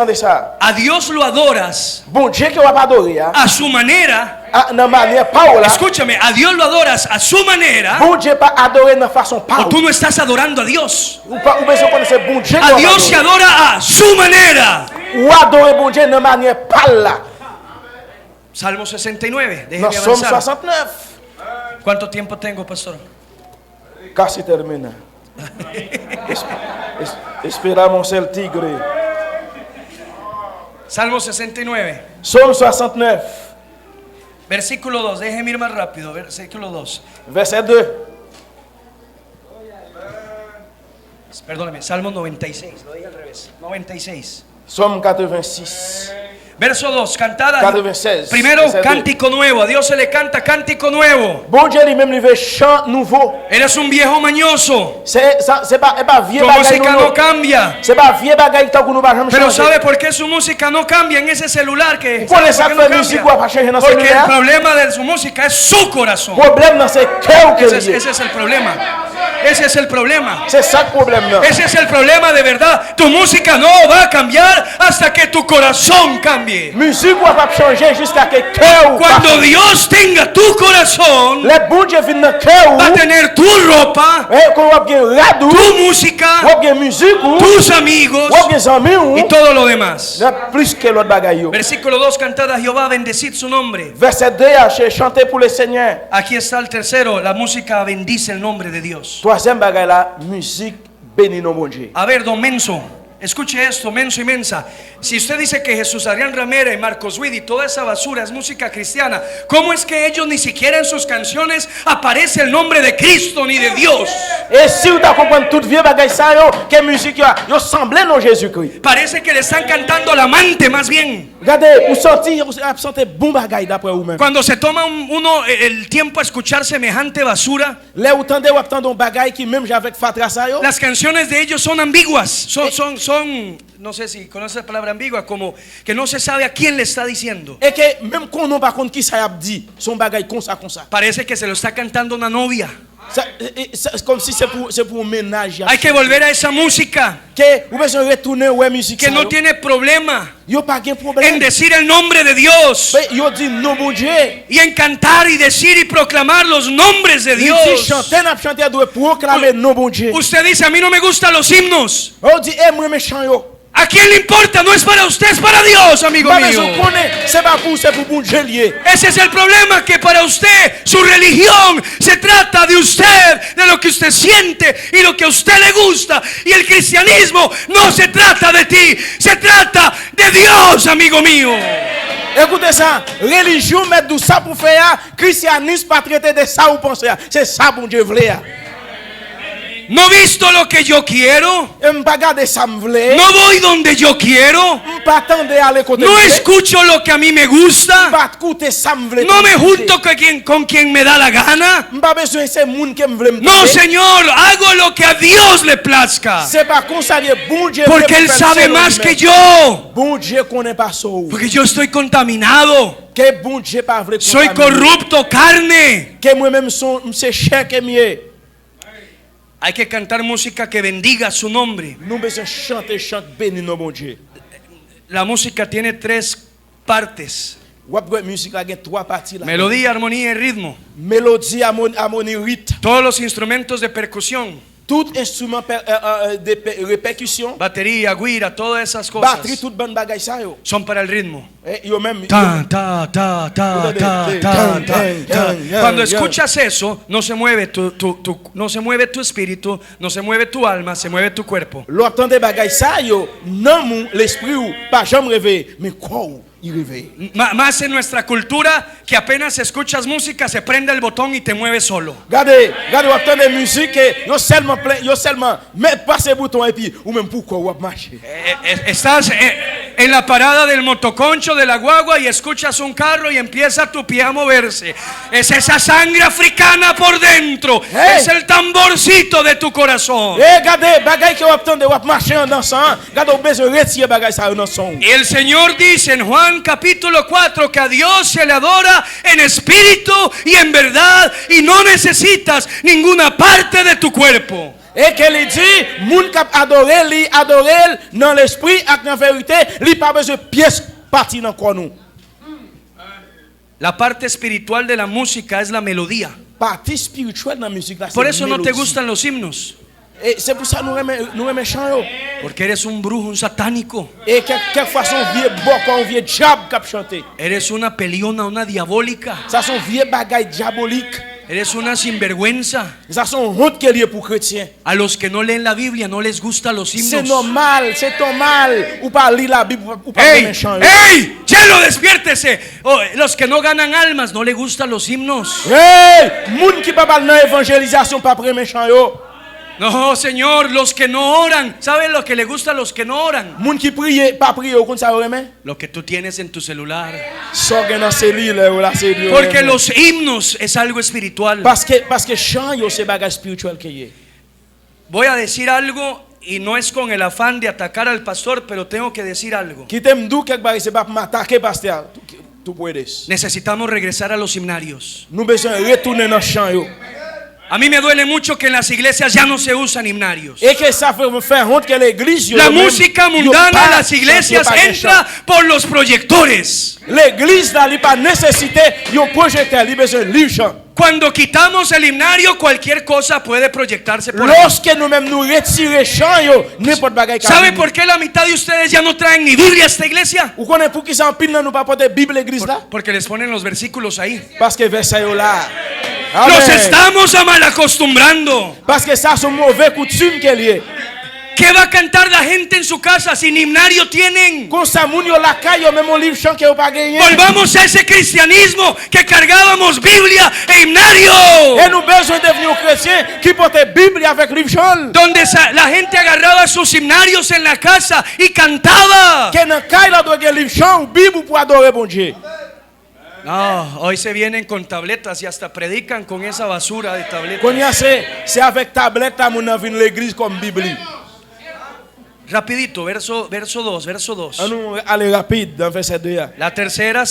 A: A Dios lo adoras
C: Bon Dieu qui va pas adorer, hein.
A: a su manera.
C: Dans manière pas là.
A: Escúchame, a Dios lo adoras a su manera.
C: Bon Dieu pas adorer de façon pas.
A: O tú no estás adorando a Dios.
C: Ou pas ou besoin connaître bon Dieu.
A: A Dios se adora a su manera.
C: Ou adorer bon Dieu de manière pas là.
A: Salmo 69.
C: Dans
A: Déjeme
C: Somme
A: avanzar.
C: 69.
A: ¿Cuánto tiempo tengo, pastor?
C: Casi termina. Esperamos el tigre.
A: Salmo 69.
C: Somme 69.
A: Versículo 2. Déjeme ir más rápido. Versículo 2.
C: Verset 2.
A: Perdóneme. Salmo 96. Lo dije al revés. 96.
C: Somme 86.
A: Verso 2. Cantada.
C: 96.
A: Primero,
C: Verset 2.
A: cántico nuevo. A Dios se le canta cántico nuevo.
C: Bon Dieu lui-même lui veut chant nouveau.
A: Eres un viejo mañoso.
C: C'est pas vieux
A: Tu
C: bagaille
A: música no
C: nous.
A: cambia.
C: C'est pas vieux bagaille tant que nous pas jamais
A: Pero
C: changer.
A: ¿sabe por qué su música no cambia en ese celular? Que
C: Pour les
A: ¿sabe por qué
C: faire
A: no
C: musique
A: cambia?
C: ou pas changer dans
A: Porque el
C: cellulaire.
A: problema de su música es su corazón.
C: Problème dans c'est cœur que lié.
A: Ese es el problema. Ese es el problema.
C: C'est ça le problème là.
A: Ese es el problema de verdad. Tu música no va a cambiar hasta que tu corazón cambie.
C: Musique ou pas changer jusqu'à que cœur ou pas.
A: Cuando Dios tenga tu corazón,
C: Les bon Dieu viennent dans cœur
A: va a
C: ou.
A: tener tu ropa,
C: Et qu'on va bien radou.
A: tu música,
C: Ou bien musique ou.
A: tus amigos
C: Ou bien amis ou.
A: y todo lo demás.
C: Il y a plus que l'autre bagaille.
A: Versículo 2, cantad a Jehová, bendecid su nombre.
C: Verset 2, chanter pour le Seigneur.
A: Aquí está el tercero, la música bendice el nombre de Dios.
C: Troisième bagaille là, musique bénit nos bon Dieu.
A: A ver, don Menso, escuche esto, Menso y Mensa. Si usted dice que Jesús Adrián Ramírez y Marcos Witt y toda esa basura es música cristiana, ¿cómo es que ellos ni siquiera en sus canciones aparece el nombre de Cristo ni de Dios?
C: Et si vous comprenez toute vieux bagaille ça yo, que musique yo semblait non Jésus-Christ.
A: Parece que le están cantando al amante más bien.
C: Regardez, vous sentez bon bagaille d'après vous même.
A: Cuando se toma uno el tiempo a escuchar semejante basura,
C: Là où tendez ou attendez un bagaille qui même avec fatra ça yo.
A: las canciones de ellos son ambiguas, son son, no sé si conoces la palabra ambigua, como que no se sabe a quién le está diciendo.
C: Et que même qu'on n'a pas compte qui ça y a dit, son bagay comme ça.
A: Parece que se lo está cantando una novia.
C: C'est comme si c'est pour un ménage.
A: Hay que volver a esa música
C: Que vous besoin retourner ouais musique.
A: que no tiene problema
C: Yo pas de
A: en
C: problème.
A: decir el nombre de Dios
C: Mais yo dit non bon Dieu.
A: y en cantar y decir y proclamar los nombres de
C: Il dit
A: Dios.
C: chanter n'a chanter doit proclamer non bon Dieu.
A: Usted dice, a mí no me gustan los himnos.
C: On dit moi méchant yo.
A: ¿A quién le importa? No es para usted, es para Dios, amigo
C: Pas
A: mío.
C: besoin connaître, c'est pas pour c'est pour bon Dieu lié.
A: Ese es el problema, que para usted su religión se trata de usted, de lo que usted siente y lo que a usted le gusta. Y el cristianismo no se trata de ti, se trata de Dios, amigo mío.
C: Écoutez ça, religion met tout ça pour faire, christianisme pas traiter de ça ou penser. C'est ça bon Dieu voulait.
A: No visto lo que yo quiero,
C: Pas garder ça me voulait.
A: no voy donde yo quiero,
C: Pas attendre aller côté.
A: no escucho lo que a mí me gusta,
C: Pas écouter ça me voulait.
A: no me junto con quien me da la gana.
C: Pas besoin c'est monde qui me voulait.
A: No, Señor, hago lo que a Dios le plazca,
C: C'est pas comme ça que bon Dieu.
A: porque Él sabe más que yo,
C: Bon Dieu connaît pas ça.
A: porque yo estoy contaminado,
C: Que bon Dieu pas vrai.
A: soy corrupto, carne.
C: Que moi-même son c'est cher que mieux.
A: Hay que cantar música que bendiga su nombre.
C: Nous besoin chanter béni nos bon Dieu.
A: La música tiene tres partes:
C: Wap musique a trois parties là.
A: melodía, armonía y ritmo.
C: Mélodie, harmonie, rythme.
A: Todos los instrumentos de percusión,
C: Tout instrument de répercussion,
A: batería, guira, todas esas
C: batterie,
A: cosas
C: toute bonne bagaille ça yo.
A: son para el ritmo.
C: Yo même
A: Ta, ta, ta, ta, ta, ta, ta, ta. Cuando escuchas eso, no se mueve no se mueve tu espíritu, no se mueve tu alma, se mueve tu cuerpo.
C: l'entendre bagaille ça yo, non mon l'esprit ou pas jamais réveillé, mais quoi ou il réveille.
A: Más en nuestra cultura, que apenas escuchas música se prende el botón y te mueves solo.
C: Regardez, entendre musique yo seulement mais passer bouton et puis ou même pourquoi ou marcher.
A: Estás en la parada del motoconcho, de la guagua, y escuchas un carro y empieza tu pie a moverse. Es esa sangre africana por dentro. Es el tamborcito de tu corazón.
C: Regardez, bagaille que entendre ou marcher en dansant, regardez besoin retirer bagaille ça dans son.
A: Y el Señor dice en Juan capítulo 4 que a Dios se le adora en espíritu y en verdad, y no necesitas ninguna parte de tu cuerpo.
C: Et qu'elle dit, moun kap adorer li, dans l'esprit et dans la vérité, li pas besoin de pièces partie dans quoi nous.
A: La parte espiritual de la música es la melodía.
C: Partie spirituelle dans la musique là.
A: Por eso no te gustan los himnos,
C: Et c'est pour ça nous aimons chanter.
A: porque eres un brujo, un satánico.
C: Et quelquefois son vieux boc, un vieux diable qui chanter.
A: Eres una peliona, una diabólica.
C: Ça son vieux bagaille diabolique.
A: Eres una sinvergüenza.
C: Ça son honte qui est lié pour chrétien.
A: A los que no leen la Biblia no les gustan los
C: C'est
A: himnos.
C: normal, c'est normal. Ou pas lire la Bible ou pas
A: ¡Ey!
C: méchant.
A: ¡Ey! ¡Chelo, despiértese! Oh, los que no ganan almas no les gustan los himnos.
C: Hey, moun qui pas dans l'évangélisation pas près méchant yo.
A: No, Señor, los que no oran. ¿Saben lo que le gusta a los que no oran?
C: Moun qui prie pas prier au compte ça remet.
A: Lo que tú tienes en tu celular.
C: Sorge dans cellule ou la cellule.
A: Porque los himnos es algo espiritual.
C: Parce que chant yo c'est bagage spirituel que y est.
A: Voy a decir algo y no es con el afán de atacar al pastor, pero tengo que decir algo.
C: Qui t'aime dou quelque bagage c'est pas pour m'attaquer pasteur. Tout puedes.
A: Necesitamos regresar a los himnarios.
C: Nous besoin retourner dans chant yo.
A: A mí me duele mucho que en las iglesias ya no se usan himnarios.
C: Et que ça fait me faire honte que l'église
A: La música mundana en las iglesias entra por los proyectores.
C: L'église là, il pas nécessité un projecteur, il besoin de chant.
A: Cuando quitamos el himnario, cualquier cosa puede proyectarse por ahí.
C: Lorsque nous-mêmes nous retirons chant yo, n'importe bagage.
A: ¿Sabe por qué la mitad de ustedes ya no traen ni Biblia a esta iglesia?
C: Ou connaît pour qui ça en pile nous pas porter Bible l'église là?
A: Porque les ponen los versículos ahí.
C: Parce que verset yo là.
A: Los estamos mal acostumbrando.
C: Parce que ça sont mauvais coutumes qu'elle est.
A: ¿Qué va a cantar la gente en su casa si ni himnario tienen?
C: Comme ça moun yo la caille yo même un livre chant que yo pas gagné.
A: Volvamos a ese cristianismo que cargábamos Biblia e himnario.
C: Et nous besoin de devenir chrétiens qui portent Bible avec livre chant.
A: Donde la gente agarraba sus himnarios en la casa y cantaba.
C: Que dans caille là doit gagner livre chant ou Bible pour adorer bon Dieu.
A: No, hoy se vienen con tabletas y hasta predican con esa basura de tabletas.
C: Qu'on y a c'est avec tablette à mon vient l'église comme Bible.
A: Rapidito, verso 2, verso 2.
C: On nous aller rapide dans verset 2 là.
A: La tercera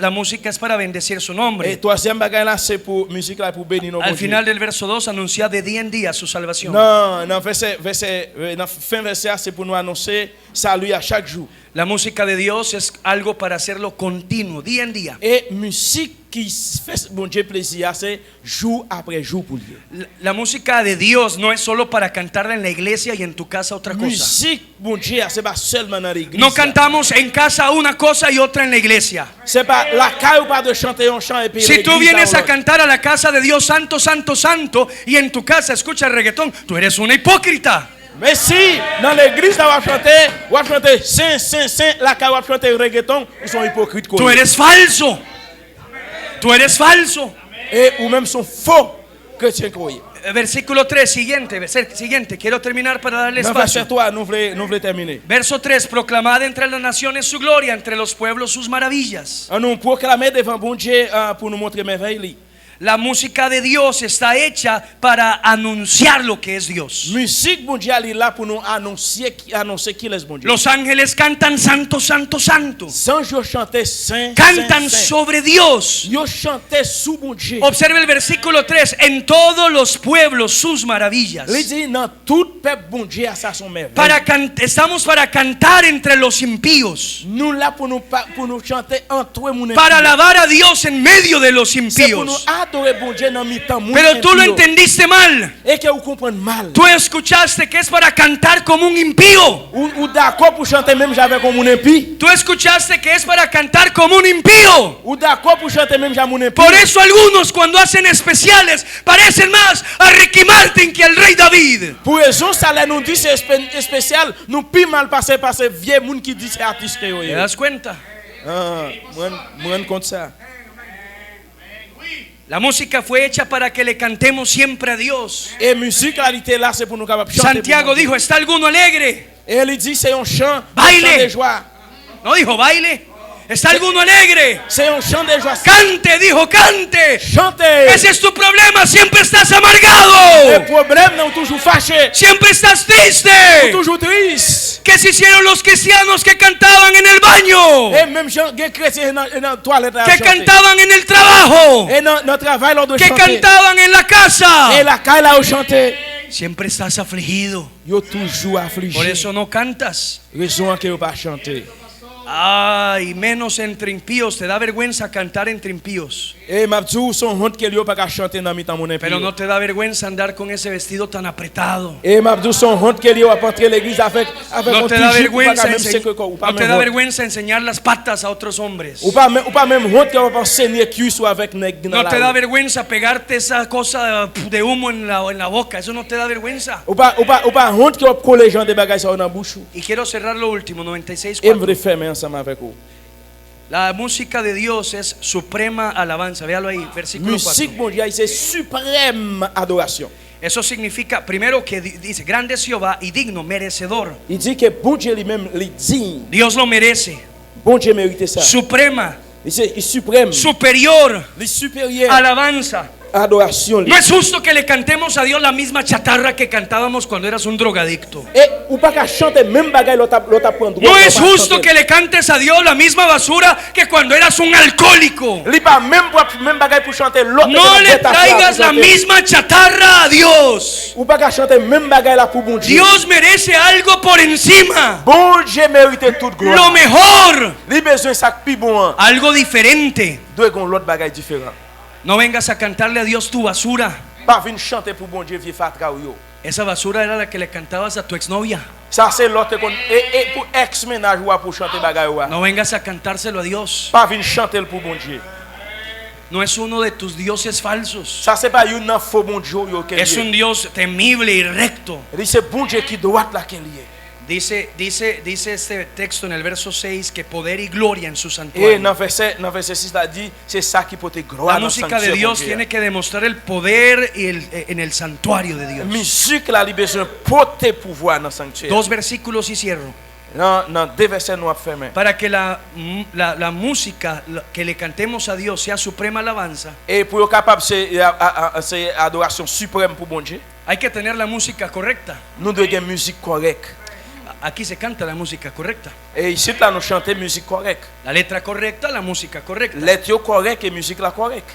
A: la música es para bendecir su
C: Et
A: nombre.
C: troisième bagage là c'est pour musique là pour bénir nos
A: Al
C: bon Dieu.
A: final del verso 2 anuncia de día en día su salvación.
C: Non, dans fin verset c'est pour nous annoncer salut à chaque jour.
A: La música de Dios es algo para hacerlo continuo, día en día.
C: Et musique qui fait bon Dieu plaisir, c'est jour après jour pour lui.
A: La música de Dios no es solo para cantarla en la iglesia y en tu casa otra cosa.
C: Musique bon Dieu, c'est pas seulement dans l'église.
A: No cantamos en casa una cosa y otra en la iglesia.
C: C'est pas la caille ou pas de chanter un chant et puis
A: Si tú
C: l'église,
A: vienes
C: là,
A: a cantar a la casa de Dios santo, santo, santo y en tu casa escuchas reggaetón, tú eres una hipócrita.
C: mais si dans l'église on va chanter saint saint saint, la caille va chanter reggaeton, ils sont hypocrites quoi.
A: Tú eres falso. Tú eres falso.
C: Et ou même sont faux chrétiens quoi.
A: Versículo 3, siguiente. Quiero terminar para darle
C: Dans verset
A: espacio.
C: 3 nous voulons terminer.
A: Verso 3, proclamad entre las naciones su gloria, entre los pueblos sus maravillas.
C: On nous proclamer devant bon Dieu pour nous montrer merveille.
A: La música de Dios está hecha para anunciar lo que es Dios.
C: Musique bon Dieu est là pour nous annoncer qu'il est bon Dieu.
A: Los ángeles cantan santo, santo, santo.
C: Sans yo chanter saint,
A: Cantan
C: saint, saint.
A: sobre Dios.
C: Yo chanter sous bon Dieu.
A: Observe el versículo 3, en todos los pueblos sus maravillas.
C: Il dit dans tout peuple bon Dieu a ça son merveille.
A: Estamos para cantar entre los impíos.
C: Nous là pour nous chanter entre mon
A: Para alabar a Dios en medio de los
C: c'est pour nous
A: impíos.
C: adorer bon Dieu dans mi-temps mon
A: Pero tú lo entendiste mal.
C: et que vous comprenez mal.
A: Tú escuchaste que es para cantar como un impío.
C: Ou d'accord pour chanter même j'avais comme mon impie.
A: Tú escuchaste que es para cantar como un impío.
C: Ou d'accord pour chanter même j'avais mon impie.
A: Por eso algunos cuando hacen especiales parecen más a Ricky Martin que al rey David.
C: Pour raison ça là nous dit c'est spécial, nous pi mal passer vieux monde qui dit c'est artiste yo.
A: ¿Te das cuenta?
C: Moi compte ça.
A: La música fue hecha para que le cantemos siempre a Dios.
C: Et musique là était là c'est pour nous capable chanter.
A: Santiago dijo, ¿está alguno alegre?
C: Et il dit c'est un chant,
A: Baile.
C: un chant de joie.
A: No dijo baile. ¿Está alguno alegre?
C: C'est un chant de joie.
A: Cante, dijo cante.
C: Chantez.
A: Ese es tu problema, siempre estás
C: Le
A: amargado.
C: problème non toujours fâché,
A: Siempre estás triste.
C: toujours triste.
A: ¿Qué se hicieron los cristianos que cantaban en el baño?
C: Et même gens chrétiens dans toilette là
A: Que
C: chanter.
A: cantaban en el trabajo.
C: Et dans travail là de
A: Que
C: chanter.
A: cantaban en la casa.
C: Et la caille là où chanter.
A: Siempre estás afligido.
C: Yo toujours
A: Por
C: affligé.
A: eso no cantas.
C: Raison que yo pas chanter.
A: Ay, menos entre impíos. Te da vergüenza cantar entre impíos.
C: Et m'a dit son honte que yo pas chanter dans mi temps mon
A: Pero no
C: impie.
A: te da vergüenza andar con ese vestido tan apretado.
C: Et m'a dit son honte que yo pas entrer l'église avec
A: No
C: un
A: te da
C: t-shirt
A: vergüenza,
C: même c'est que ou pas
A: no te da
C: même
A: vergüenza enseñar las patas a otros hombres.
C: ou pas même honte que on pas saigner cuisse ou avec nèg dans
A: No te da
C: la.
A: vergüenza pegarte esa cosa de humo en la boca. Eso no te da vergüenza.
C: Ou pas honte que on coller gens des bagages dans bouche.
A: Y quiero cerrar lo último, 96.
C: Et me fermer ensemble avec vous.
A: La música de Dios es suprema alabanza. Véalo ahí, versículo 4.
C: Musique bon Dieu c'est suprême adoration.
A: Eso significa, primero que dice, grande es Jehová y digno, merecedor.
C: Il dit que bon Dieu lui-même les digne.
A: Dios lo merece.
C: Bon Dieu mérite ça.
A: Suprema,
C: Il c'est suprême.
A: superior,
C: Les supérieurs
A: alabanza.
C: adoration.
A: No es justo que le cantemos a Dios la misma chatarra que cantábamos cuando eras un drogadicto.
C: Et ou pas qu'à chanter même bagaille l'autre prendre.
A: No es justo que le cantes a Dios la misma basura que cuando eras un alcohólico.
C: Li pas même bagaille pour chanter l'autre.
A: No le traigas la misma chatarra a Dios.
C: Ou pas qu'à chanter même bagaille là pour bon Dieu.
A: Dios merece algo por encima,
C: Bon Dieu mérite toute
A: lo
C: gloire.
A: mejor,
C: Li besoin ça plus bon.
A: algo diferente.
C: Doit gon l'autre bagaille différent.
A: No vengas a cantarle a Dios tu basura.
C: Pas venir chanter pour bon Dieu vieux fatra ou yo.
A: Esa basura era la que le cantabas a tu exnovia.
C: Ça c'est l'autre qu'on et pour ex ménage ou pour chanter bagaille ou.
A: No vengas a cantárselo a Dios.
C: Pas venir chanter pour bon Dieu.
A: No es uno de tus dioses falsos.
C: Ça c'est pas un faux bon Dieu yo que.
A: Es un Dios temible y recto.
C: Il c'est bon Dieu qui doit là qu'elle est.
A: Dice este texto en el verso 6 que poder y gloria en su
C: Et
A: santuario.
C: dans verset 6 là dit c'est ça qui porte gloire.
A: La música de Dios tiene que demostrar el poder en el santuario de Dios.
C: musique la besoin porter pouvoir dans sanctuaire.
A: Dos versículos y cierro.
C: Non, deux versets nous fermés.
A: Para que la música que le cantemos a Dios sea suprema alabanza,
C: Et pour être capable c'est adoration suprême pour bon Dieu.
A: hay que tener la música correcta.
C: Nous devons avoir une musique correcte.
A: Aquí se canta la música correcta.
C: Et ici, là, nous chantons musique correcte.
A: La letra correcta, la música correcta.
C: Lettre yo correcte et musique la correcte.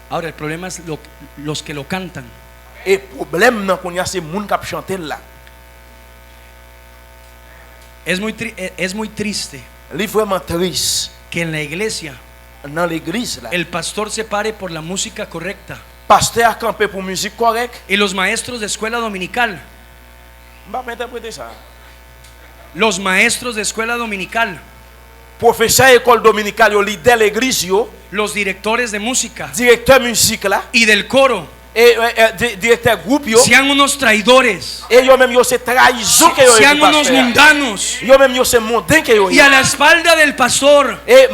A: Ahora el problema es los que lo cantan.
C: Et problème nan qu'on y a c'est moun qui chanter là.
A: Es muy triste
C: Li vraiment triste
A: que en la iglesia
C: dans l'église là.
A: el pastor se pare por la música correcta
C: Pasteur a campé pour musique correcte.
A: y los maestros de escuela dominical,
C: M'pa interpréter ça.
A: los maestros de escuela dominical,
C: Professeur école dominicale yo leader l'église yo,
A: los directores de música
C: directeur musique là
A: y del coro
C: et directeur groupe yo
A: sean unos traidores,
C: et yo même yo c'est trahison que yo
A: sean unos
C: pasteur.
A: mundanos,
C: Yo même yo c'est mondain que yo.
A: y a la espalda del pastor
C: Et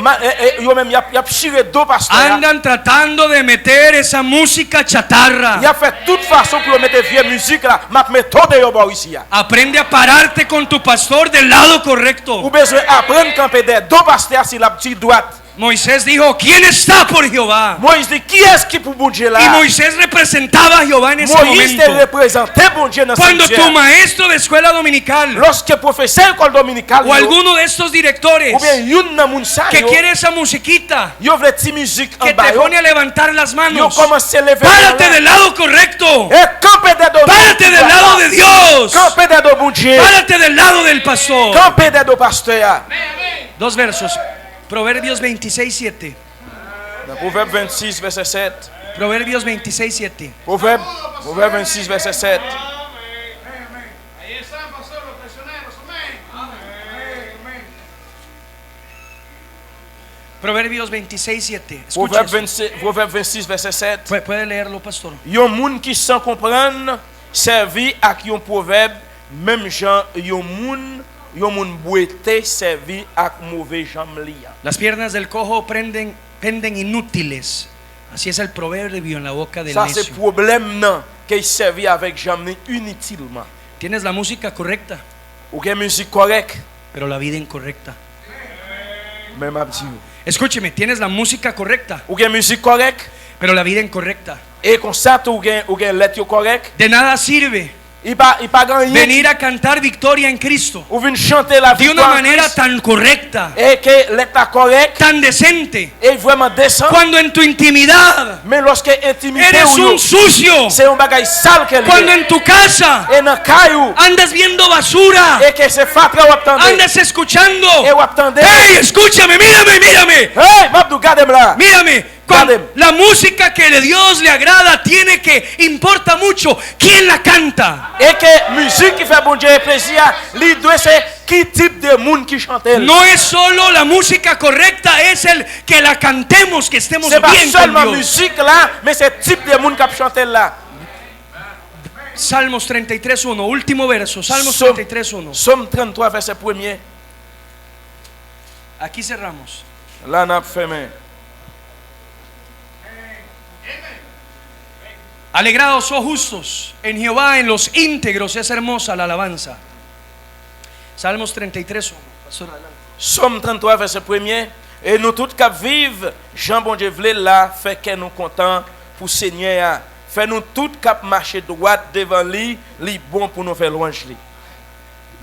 C: yo même y a chiré do pasteur.
A: andan tratando de meter esa música chatarra.
C: Il a fait toute façon pour mettre vieille musique là, m'a méthode yo ba ici.
A: Aprende a pararte con tu pastor del lado
C: Ou
A: correcto.
C: besoin apprendre camper des do pasteur si la petite droite.
A: Moisés dijo: ¿quién está por Jehová?
C: Moïse dit qui est-ce qui pour bon Dieu là?
A: Y Moisés representaba a Jehová en ese
C: Moïse te
A: momento.
C: représentait bon Dieu dans
A: Cuando
C: ce
A: tu maestro de escuela dominical
C: lorsque professeur école dominicale
A: o alguno de estos directores
C: ou bien youn nan moun sa
A: que
C: yo,
A: quiere esa musiquita
C: yo vle ti musique
A: que
C: en bas
A: te
C: yo,
A: pone a levantar las
C: yo
A: manos,
C: commence à lever
A: párate del lado correcto,
C: et camper des do
A: párate del lado de Dios,
C: camper des do bon Dieu,
A: párate del lado del pastor.
C: camper des do pasteur.
A: Dos versos. Proverbios 26:7.
C: Dans Proverbe 26 verset 7.
A: Proverbios 26:7.
C: Proverbe 26 verset 7.
B: Ahí están, pastor, los prisioneros. Amén.
A: Proverbios 26:7.
C: Proverbe
A: Escuche.
C: 26 verset 7.
A: Puede leerlo, pastor.
C: Yon moun qui sans comprendre servi ak yon proverbe, même Jean yon moun bouete servi ak mauvais jam liya.
A: Las piernas del cojo penden inútiles. Así es el proverbio en la boca del
C: Ça c'est
A: necio.
C: problème nan qu'il servi avec jam ni inutilement.
A: Tienes la música correcta,
C: Ou gen musique correcte,
A: pero la vida incorrecta.
C: même a dit.
A: Escúcheme, tienes la música correcta,
C: Ou gen musique correcte,
A: pero la vida incorrecta.
C: et comme ça ou gen lettre correcte,
A: De nada sirve
C: il pas gagner.
A: venir a cantar victoria en Cristo
C: Ou vin chanter la
A: de una
C: victoire.
A: manera tan correcta,
C: Et que lettre correcte
A: tan decente,
C: est vraiment décent.
A: cuando en tu intimidad
C: Mais lorsque intimité
A: eres
C: ou yo,
A: un sucio,
C: c'est un bagay sale qu'elle
A: cuando
C: est.
A: en tu casa
C: Et dans caillou,
A: andas viendo basura,
C: et que c'est fatra ou attendez.
A: andas escuchando.
C: Et ou attendez.
A: Hey, escúchame, mírame.
C: Hey, Mabdou, gardez là.
A: Mírame,
C: Dale.
A: la música que a Dios le agrada tiene que importa mucho quién la canta.
C: Et que musique qui fait bon Dieu plaisir, li doit c'est qui type de monde qui chante.
A: No es solo la música correcta, es el que la cantemos, que estemos
C: C'est pas
A: bien con
C: seulement
A: Dios.
C: musique là, mais c'est type de monde qui chante là.
A: Salmos 33:1, último verso, Salmos
C: Somme
A: 33:1.
C: Somme 33 verset 1er.
A: Aquí cerramos.
C: Là n'a fermé.
A: Alegrados, oh justos, en Jehová, en los íntegros es hermosa la alabanza. Salmos 33:1. Pastor, adelante.
C: Somme 33 verset 1er. Et nous tous qui vivent, Jean bon Dieu vle là, fait que nous contents pour Seigneur. Fait nous tous qui marcher droit devant lui, li bon pour nous faire louange lui.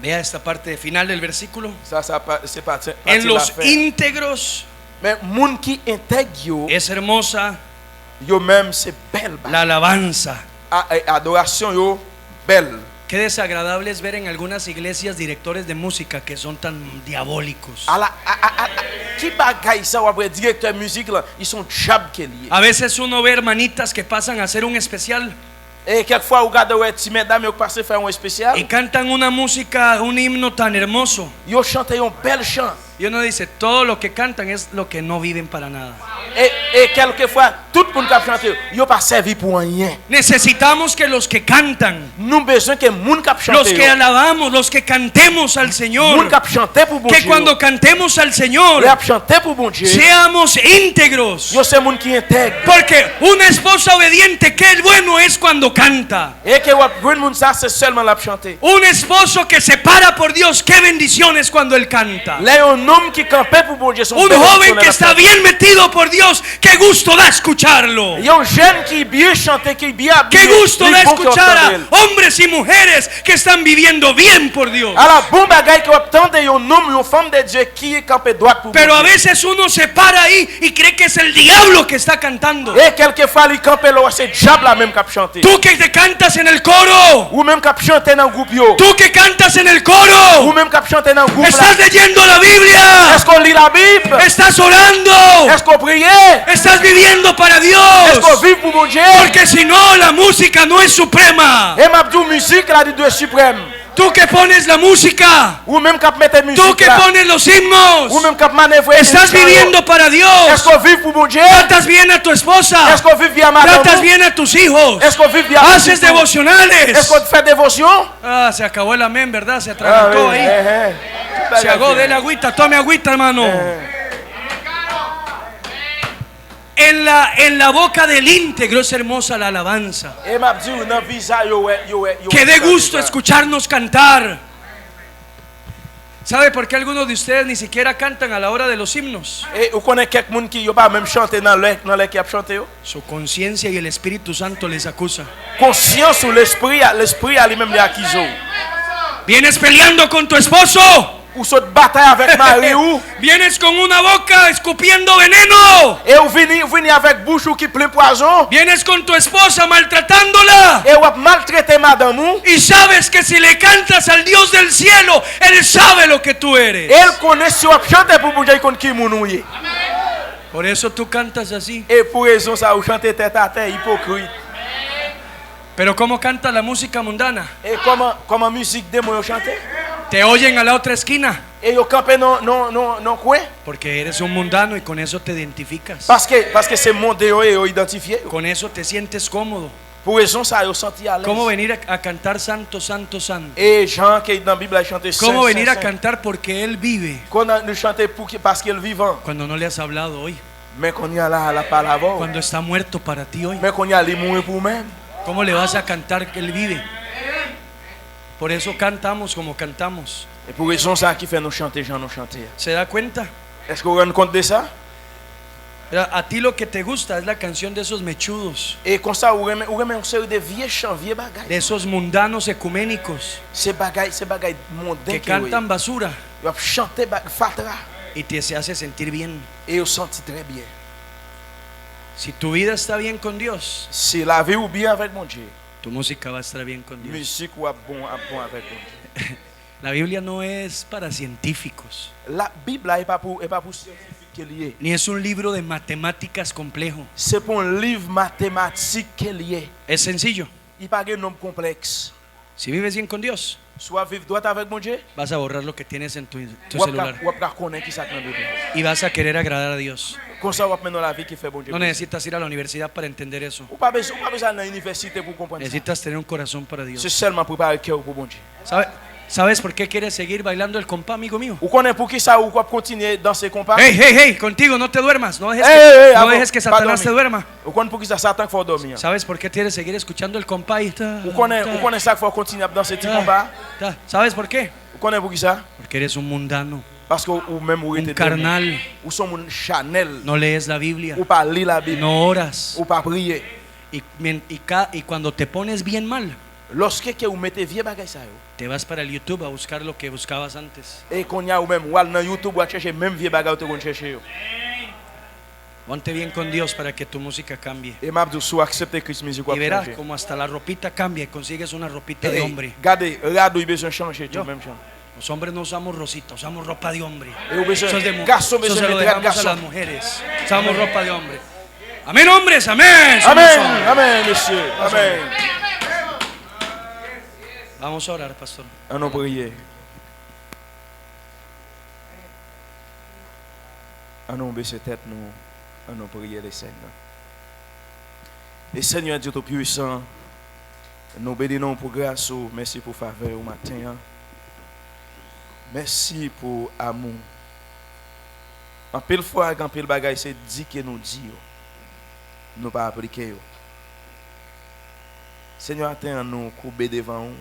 A: Vea esta parte final del versículo.
C: Ça c'est parti.
A: En los íntegros
C: Mais moun qui intègre yo,
A: es hermosa
C: yo même c'est belle.
A: la alabanza.
C: Adoration yo belle.
A: Qué desagradable es ver en algunas iglesias directores de música que son tan diabólicos.
C: Qui bagaille ça ou après directeur musique là, ils sont jab qui lié.
A: A veces uno ve hermanitas que pasan a hacer un especial
C: Et quelquefois, vous regardez, ouais, ti mesdames, vous passez faire un spécial.
A: y cantan una música, un himno tan hermoso.
C: Yo chante un bel chant.
A: Y uno dice, todo lo que cantan es lo que no viven para nada.
C: Et quelquefois, tout le monde qui chante, yo pas servi pour rien.
A: Necesitamos que los que cantan,
C: Nous besoin que monde qui chante,
A: los que alabamos, los que cantemos al Señor,
C: monde qui chante pour bon
A: que
C: Dieu.
A: cuando cantemos al Señor
C: Yo chante pour bon Dieu.
A: seamos íntegros.
C: Yo c'est monde qui intègre.
A: Porque una esposa obediente, qué bueno es cuando canta.
C: Et que vous monde ça c'est seulement la chanter.
A: Un esposo que se para por Dios, qué bendiciones cuando él canta.
C: Là un homme qui campait pour bon Dieu son
A: Un
C: bel
A: joven
C: son
A: que
C: la
A: está
C: chanter.
A: bien metido por Dios, qué gusto da escuchar escucharlo.
C: Il y a un jeune qui est bien chanté, qui est bien
A: Qué
C: habillé.
A: gusto
C: Il
A: de
C: faut qu'il
A: escuchar
C: entende
A: a
C: elle.
A: hombres y mujeres que están viviendo bien por Dios.
C: Alors, bon bagay qui obtende un homme, une femme de Dieu qui est campé droit pour
A: Pero a
C: Dieu.
A: veces uno se para ahí y cree que es el diablo que está cantando.
C: Et quelquefois, il campe là, c'est diable là même qui a chanté.
A: Tú que te cantas en el coro.
C: Ou même qui a chanté dans le groupe yo.
A: Tú que cantas en el
C: Ou
A: coro.
C: même qui a chanté dans le groupe là.
A: Estás leyendo la Biblia.
C: Est-ce qu'on lit la Bible?
A: Estás orando.
C: Est-ce qu'on prie?
A: Estás viviendo para
C: Est-ce qu'on
A: Dios.
C: vit pour mon Dieu?
A: Porque si no, la música no es suprema.
C: Et m'a dit musique là de Dieu suprême.
A: Tú que pones la música.
C: Ou même qui mette
A: Tú
C: musique
A: que
C: là.
A: pones los
C: Ou
A: himnos.
C: même qui manœuvre.
A: Estás viviendo para
C: Est-ce
A: Dios.
C: qu'on vit pour mon Dieu?
A: Tratas bien a tu esposa.
C: Est-ce qu'on vit bien madame?
A: Tratas bien a tus hijos.
C: Est-ce qu'on vit bien?
A: Haces
C: Est-ce
A: devocionales.
C: qu'on fait dévotion?
A: Ah, se acabó el amén, ¿verdad? Se atragantó ahí. Se agó, dele agüita, tome agüita, hermano. En la boca del íntegro es hermosa la alabanza.
C: Et m'a dit dans visage yo.
A: Que dé gusto escucharnos cantar. ¿Sabe por qué algunos de ustedes ni siquiera cantan a la hora de los himnos?
C: Et vous connaissez quelqu'un qui yo pas même chanter dans le qui a chanté yo?
A: Su conciencia y el Espíritu Santo les acusa.
C: Conscience ou l'esprit à lui-même les acquise.
A: Vienes peleando con tu esposo.
C: Ou saute bataille avec mari ou
A: Vienes con una boca escupiendo veneno.
C: et ou vini avec bouche ou qui plein poison
A: Vienes con tu esposa maltratándola.
C: et ou maltraiter madame ou
A: Y sabes que si le cantas al Dios del cielo, Él sabe lo que tú eres.
C: elle connaît si ou chanter pour bon Dieu connaît qui moun est.
A: Por eso tú cantas así.
C: Et pour raison ça ou chanter tête à tête hypocrite.
A: Pero ¿cómo canta la música mundana?
C: Et comment musique démon yo chanter?
A: Te oyen a la otra esquina.
C: Et yo camper non coin
A: Porque eres un mundano y con eso te identificas.
C: parce que c'est monde yo identifié.
A: Con eso te sientes cómodo.
C: Pour raison ça yo senti à l'aise.
A: ¿Cómo venir a cantar santo, santo, santo?
C: Et Jean qui est dans la Bible a chanté
A: ¿Cómo venir a cantar porque Él vive
C: qu'on a nous chanter parce qu'il est vivant.
A: cuando no le has hablado hoy?
C: Mais qu'on y a là la parole.
A: Cuando está muerto para ti hoy.
C: Mais qu'on y a les mourir pour même.
A: ¿Cómo le vas a cantar que Él vive? Por eso cantamos como cantamos.
C: Et pour raison ça qui fait nous chanter, Jean nous chanter.
A: ¿Se da cuenta?
C: Est-ce que vous vous rendez compte de ça?
A: A ti lo que te gusta es la canción de esos mechudos,
C: Et comme ça, vous remet une série de vieux chants, vieux bagailles.
A: de esos mundanos ecuménicos
C: Ces bagailles mondains
A: que cantan basura
C: Ils ont chanté fatra.
A: y te se hace sentir bien.
C: Et ils senti très bien.
A: Si tu vida está bien con Dios,
C: Si la vie ou bien avec mon Dieu,
A: tu música va a estar bien con Dios.
C: musique ou bon avec mon Dieu.
A: La Biblia no es para científicos,
C: La Bible n'est pas pour scientifique qu'elle est.
A: ni es un libro de matemáticas complejo.
C: C'est pour un livre mathématique qu'elle est.
A: Es sencillo.
C: Il n'y a pas de nom complexe.
A: Si vives bien con Dios,
C: Soit vivre droit avec mon Dieu,
A: vas a borrar lo que tienes en tu
C: ou
A: celular
C: pas connaître qui ça dans la Bible.
A: y vas a querer agradar a Dios.
C: Comme ça, on va mener la vie qui fait bon Dieu.
A: No necesitas ir a la universidad para entender eso.
C: Ou pas besoin d'aller à l'université pour comprendre ça.
A: Necesitas tener un corazón para
C: C'est
A: Dios.
C: seulement préparer le cœur pour bon Dieu.
A: ¿Sabes por qué quieres seguir bailando el compás, amigo mío?
C: Ou connaît pour qui ça ou quoi continuer dans ces compas?
A: Hey, hey, hey, contigo, no te duermas. No dejes
C: Hey,
A: que,
C: hey,
A: no
C: abo,
A: dejes que Satanás
C: pas
A: te duerma.
C: Ou connaît pour qui ça Satan faut dormir?
A: ¿Sabes por qué quieres seguir escuchando el compás?
C: Ou connaît ça faut continuer dans ces petits combats?
A: ¿Sabes por qué?
C: Ou connaît pour qui ça?
A: Porque eres un mundano,
C: Parce que ou même ou
A: un
C: était
A: carnal.
C: ou sont mon Chanel.
A: No lees la Biblia,
C: Ou pas lire la Bible.
A: no oras.
C: Ou pas prier.
A: Y cuando te pones bien mal,
C: Lorsque que vous mettez vieux bagay ça yo.
A: te vas para el YouTube a buscar lo que buscabas antes.
C: Et qu'on y a ou même ou dans YouTube ou chercher même vieux bagay te qu'on chercher yo.
A: Ponte bien con Dios para que tu música cambie.
C: Et m'a dit sous accepter Christ musique ou
A: Y verás
C: changer.
A: como hasta la ropita cambia y consigues una ropita de hombre.
C: Regardez, rado il besoin changer tout
A: Yo.
C: même chant.
A: Los hombres no usamos rosita, usamos ropa de hombre.
C: Et ou besoin
A: Eso es de
C: garçon
A: eso se
C: besoin
A: lo
C: mettre
A: dejamos a
C: garçon.
A: las mujeres. Usamos ropa de hombre. Amén, hombres, amén. Somos
C: Amen.
A: hombres.
C: Amen, monsieur. Amen.
A: Vamos a orar, pastor.
C: On prier. On baisser tête nous. On prier les Seigneurs. Et Seigneur Dieu Tout-Puissant, nous bénissons pour grâce, merci pour faveur au matin. Merci pour amour. En pile fois, quand pile bagaille, c'est dit que nous disons. Nous pas appliquer. Seigneur, attends nous couper devant nous.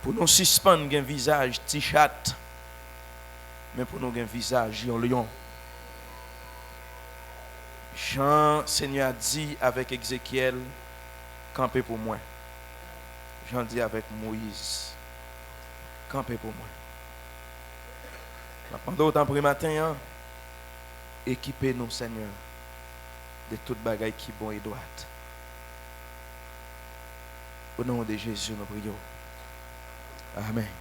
C: Pour nous suspendre un visage petit chat, mais pour nous un visage un lion. Jean, Seigneur a dit avec Ézéchiel, campez pour moi. Jean dit avec Moïse, campez pour moi. Pendant autant pour le matin, hein, équipez-nous, Seigneur, de toute bagaille qui est bon et droite. Au nom de Jésus, nous prions. Amen.